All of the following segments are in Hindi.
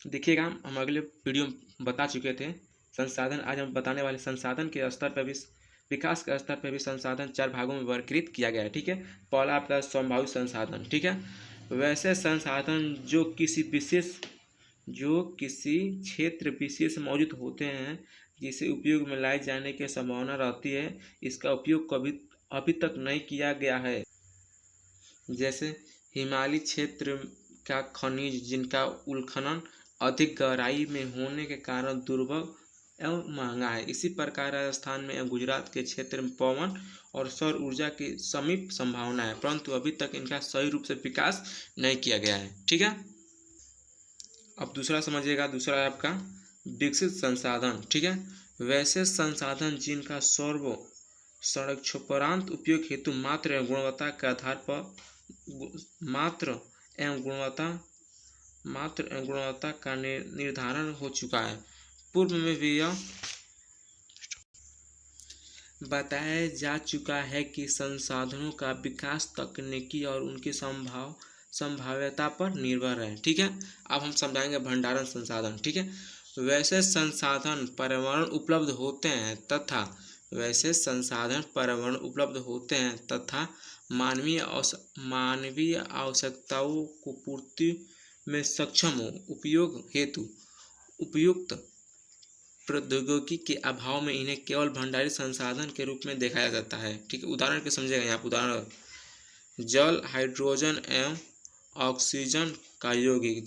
देखिएगा, हम अगले वीडियो में बता चुके थे संसाधन। आज हम बताने वाले संसाधन के स्तर पर भी, विकास के स्तर पर भी संसाधन 4 भागों में वर्गीकृत किया गया है। ठीक है, पहला आपका संभावित संसाधन। ठीक है, वैसे संसाधन जो किसी क्षेत्र विशेष मौजूद होते हैं, जिसे उपयोग में लाए जाने की संभावना रहती है, इसका उपयोग कभी अभी तक नहीं किया गया है। जैसे हिमालयी क्षेत्र का खनिज, जिनका उत्खनन अधिक गहराई में होने के कारण दुर्लभ एवं महंगा है। इसी प्रकार राजस्थान में एवं गुजरात के क्षेत्र में पवन और सौर ऊर्जा की समीप संभावना है, परंतु अभी तक इनका सही रूप से विकास नहीं किया गया है। ठीक है, अब दूसरा समझिएगा। दूसरा है आपका विकसित संसाधन। ठीक है, वैसे संसाधन जिनका संरक्षणोपरांत उपयोग हेतु मात्र एवं गुणवत्ता के आधार पर मात्र एवं गुणवत्ता का निर्धारण हो चुका है। पूर्व में भी यह बताया जा चुका है कि संसाधनों का विकास तकनीकी और उनकी संभाव्यता पर निर्भर है। ठीक है, अब हम समझाएंगे भंडारण संसाधन। ठीक है, वैसे संसाधन पर्यावरण उपलब्ध होते हैं तथा मानवीय आवश्यकताओं को पूर्ति में सक्षम हो। उपयोग हेतु उपयुक्त प्रौद्योगिकी के अभाव में इन्हें केवल भंडारित संसाधन के रूप में देखा जाता है। ठीक है, उदाहरण के समझेगा यहाँ पर। उदाहरण जल, हाइड्रोजन एवं ऑक्सीजन का यौगिक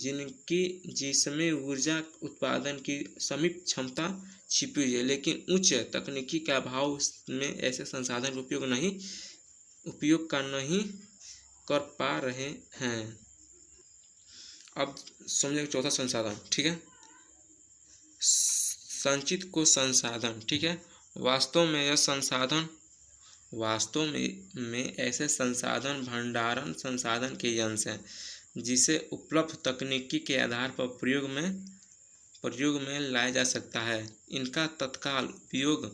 जिसमें ऊर्जा उत्पादन की सीमित क्षमता छिपी हुई है, लेकिन उच्च तकनीकी के अभाव में ऐसे संसाधन उपयोग नहीं कर पा रहे हैं। अब समझिए चौथा संसाधन। ठीक है, संचित को संसाधन। ठीक है, वास्तव में ऐसे संसाधन भंडारण संसाधन के अंश हैं, जिसे उपलब्ध तकनीकी के आधार पर प्रयोग में लाया जा सकता है। इनका तत्काल उपयोग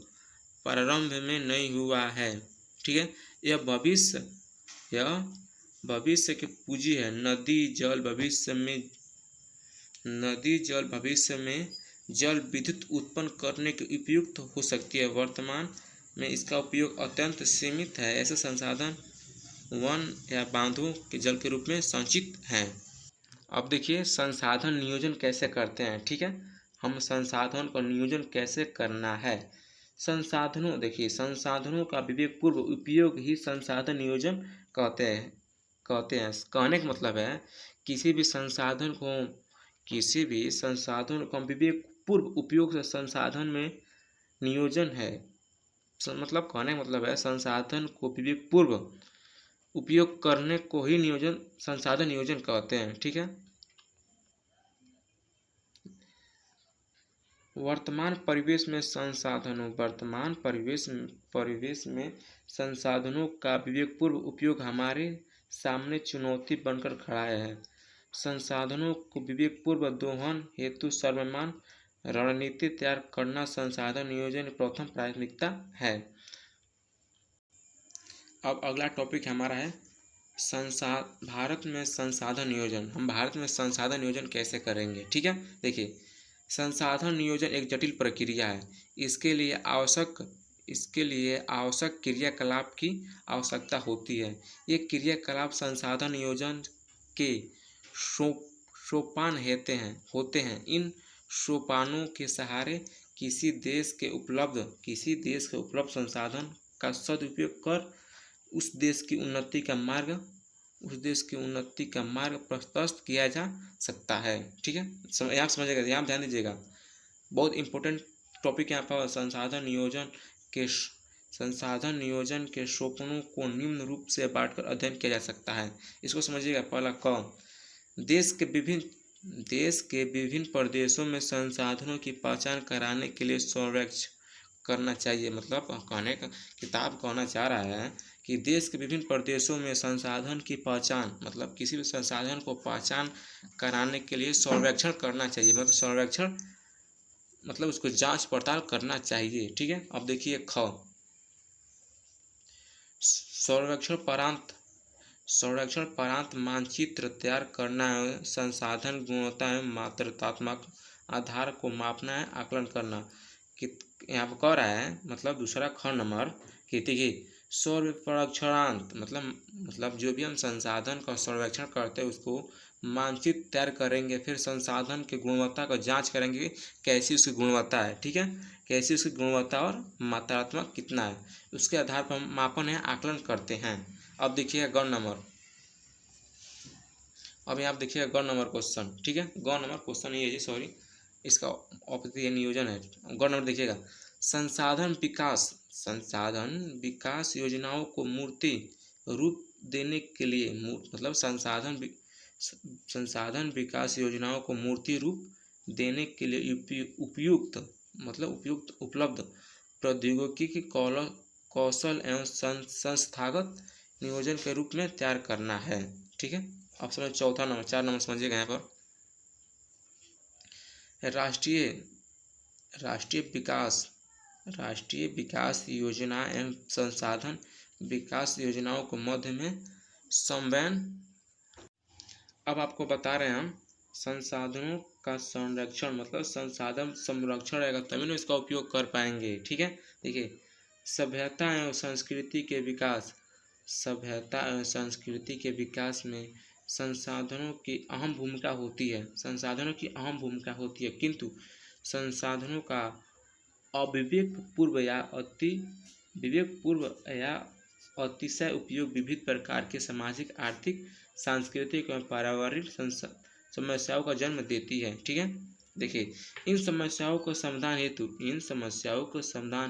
प्रारंभ में नहीं हुआ है। ठीक है, यह भविष्य की पूंजी है। नदी जल भविष्य में जल विद्युत उत्पन्न करने के उपयुक्त हो सकती है। वर्तमान में इसका उपयोग अत्यंत सीमित है। ऐसे संसाधन वन या बांधों के जल के रूप में संचित हैं। अब देखिए संसाधन नियोजन कैसे करते हैं। ठीक है, हम संसाधन का नियोजन कैसे करना है। संसाधनों का विवेकपूर्ण उपयोग ही संसाधन नियोजन कहते हैं। कहने का मतलब है किसी भी संसाधन को विवेकपूर्ण उपयोग से संसाधन में नियोजन है। मतलब कहने का मतलब है संसाधन को विवेकपूर्ण उपयोग करने को ही संसाधन नियोजन कहते हैं। ठीक है, वर्तमान परिवेश में संसाधनों का विवेकपूर्ण उपयोग हमारे सामने चुनौती बनकर खड़ा है। संसाधनों को विवेकपूर्ण दोहन हेतु सर्वमान्य रणनीति तैयार करना संसाधन नियोजन की प्रथम प्राथमिकता है। अब अगला टॉपिक हमारा है भारत में संसाधन नियोजन। हम भारत में संसाधन नियोजन कैसे करेंगे। ठीक है, देखिए संसाधन नियोजन एक जटिल प्रक्रिया है। इसके लिए आवश्यक क्रियाकलाप की आवश्यकता होती है। ये क्रियाकलाप संसाधन नियोजन के सोपान होते हैं। इन सोपानों के सहारे किसी देश के उपलब्ध संसाधन का सदुपयोग कर उस देश की उन्नति का मार्ग प्रशस्त किया जा सकता है। ठीक है, आप समझिएगा, यहाँ ध्यान दीजिएगा, बहुत इंपॉर्टेंट टॉपिक यहाँ पर। संसाधन नियोजन के सोपानों को निम्न रूप से बांटकर अध्ययन किया जा सकता है। इसको समझिएगा। पहला देश के विभिन्न प्रदेशों में संसाधनों की पहचान कराने के लिए सर्वेक्षण करना चाहिए। मतलब किताब कहना चाह रहा है कि देश के विभिन्न प्रदेशों में संसाधन की पहचान, मतलब किसी भी संसाधन को पहचान कराने के लिए सर्वेक्षण करना चाहिए। मतलब उसको जांच पड़ताल करना चाहिए। ठीक है, अब देखिए सर्वेक्षण परांत सर्वेक्षण परांत मानचित्र तैयार करना है, संसाधन गुणवत्ता एवं मात्रात्मक आधार को मापना है, आकलन करना। कि यहाँ पर कह रहा है मतलब दूसरा ख नंबर कि देखिए सर्वेक्षणांत मतलब जो भी हम संसाधन का सर्वेक्षण करते हैं उसको मानचित्र तैयार करेंगे, फिर संसाधन की गुणवत्ता का जांच करेंगे कैसी उसकी गुणवत्ता है, ठीक है, कैसी उसकी गुणवत्ता और मात्रात्मक कितना है, उसके आधार पर हम मापन है आकलन करते हैं। अब देखिएगा गौर नंबर, अब यहाँ आप देखिएगा गौर नंबर क्वेश्चन, ठीक है, गौर नंबर क्वेश्चन ये है जी, सॉरी इसका ऑप्शन नियोजन है। गौर नंबर देखिएगा, संसाधन विकास योजनाओं को मूर्ति रूप देने के लिए मतलब संसाधन विकास योजनाओं को मूर्ति रूप देने के लिए उपयुक्त उपलब्ध प्रौद्योगिकी की कौशल एवं संस्थागत नियोजन के रूप में तैयार करना है, ठीक है। ऑप्शन चौथा नंबर, 4 नंबर समझिएगा यहाँ पर, राष्ट्रीय विकास योजना एवं संसाधन विकास योजनाओं को मध्य में समन्वय। अब आपको बता रहे हैं हम संसाधनों का संरक्षण मतलब संसाधन संरक्षण रहेगा तभी ना इसका उपयोग कर पाएंगे, ठीक है। देखिए सभ्यता एवं संस्कृति के विकास में संसाधनों की अहम भूमिका होती है, किंतु संसाधनों का विवेकपूर्व या अतिशय उपयोग विविध प्रकार के सामाजिक, आर्थिक, सांस्कृतिक एवं पर्यावरणीय समस्याओं का जन्म देती है, ठीक है। देखिए इन समस्याओं को समाधान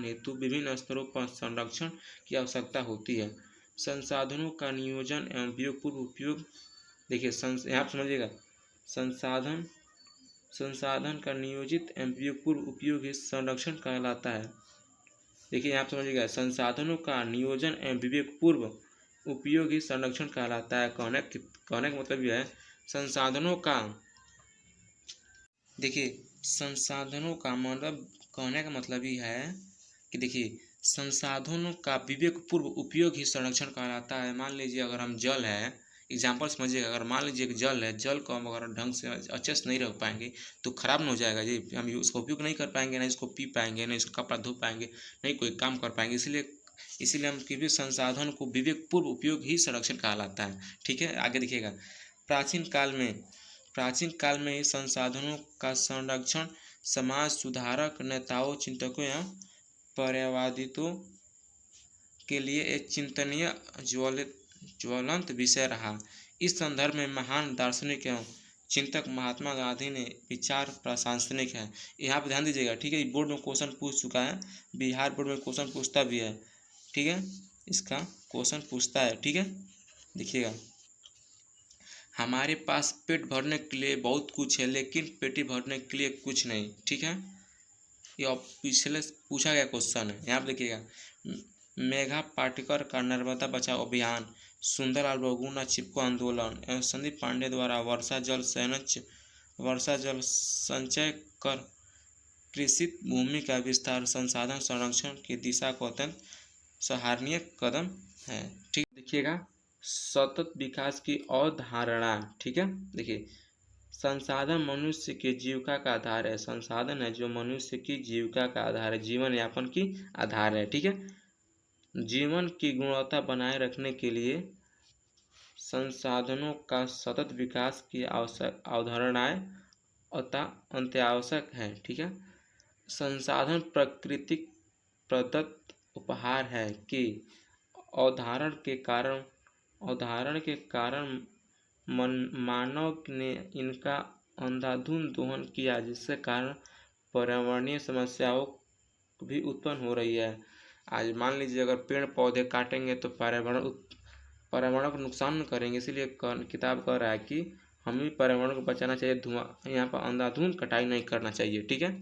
हेतु विभिन्न स्तरों पर संरक्षण की आवश्यकता होती है। संसाधनों का नियोजन एवं विवेकपूर्व उपयोग, देखिए यहाँ समझिएगा, संसाधन का नियोजित एवं विवेकपूर्व उपयोग ही संरक्षण कहलाता है। देखिए यहाँ समझिएगा, संसाधनों का नियोजन एवं विवेकपूर्व उपयोग ही संरक्षण कहलाता है। कहने का मतलब यह है संसाधनों का, देखिए संसाधनों का मतलब कहने का मतलब ही है कि देखिए संसाधनों का विवेकपूर्व उपयोग ही संरक्षण कहलाता है। मान लीजिए अगर हम जल है, एग्जाम्पल समझिएगा, अगर मान लीजिए कि जल है, जल को हम अगर ढंग से अच्छे से नहीं रख पाएंगे तो खराब न हो जाएगा जी, हम उसका उपयोग नहीं कर पाएंगे, ना इसको पी पाएंगे, ना इसको कपड़ा धो पाएंगे, नहीं कोई काम कर पाएंगे। इसीलिए हम किसी संसाधन को विवेकपूर्व उपयोग ही संरक्षण कहलाता है, ठीक है। आगे देखिएगा, प्राचीन काल में ही संसाधनों का संरक्षण समाज सुधारक, नेताओं, चिंतकों एवं पर्यावरणविदों के लिए एक चिंतनीय ज्वलंत विषय रहा। इस संदर्भ में महान दार्शनिक एवं चिंतक महात्मा गांधी ने विचार प्रासंगिक है। यहाँ पर ध्यान दीजिएगा, ठीक है, बोर्ड में क्वेश्चन पूछ चुका है, बिहार बोर्ड में क्वेश्चन पूछता भी है, ठीक है, इसका क्वेश्चन पूछता है, ठीक है। देखिएगा, हमारे पास पेट भरने के लिए बहुत कुछ है लेकिन पेटी भरने के लिए कुछ नहीं, ठीक है, ये पिछले पूछा गया क्वेश्चन है। यहाँ पर देखिएगा, मेघा पाटेकर का नर्मदा बचाओ अभियान, सुंदरलाल बहुगुणा चिपको आंदोलन एवं संदीप पांडे द्वारा वर्षा जल संचय कर कृषि भूमि का विस्तार संसाधन संरक्षण की दिशा को अत्यंत सराहनीय कदम है, ठीक। देखिएगा सतत विकास की अवधारणा, ठीक है। देखिए संसाधन मनुष्य के जीविका का आधार है, संसाधन है जो मनुष्य की जीविका का आधार है, जीवन यापन की आधार है, ठीक है। जीवन की गुणवत्ता बनाए रखने के लिए संसाधनों का सतत विकास की अवधारणाएं अत्यावश्यक है, ठीक है। संसाधन प्रकृति प्रदत्त उपहार है कि अवधारण के कारण मानव ने इनका अंधाधुंध दोहन किया, जिसके कारण पर्यावरणीय समस्याओं भी उत्पन्न हो रही है। आज मान लीजिए अगर पेड़ पौधे काटेंगे तो पर्यावरण को नुकसान करेंगे, इसीलिए किताब कह रहा है कि हमें पर्यावरण को बचाना चाहिए, धुआं यहाँ पर अंधाधुंध कटाई नहीं करना चाहिए, ठीक है।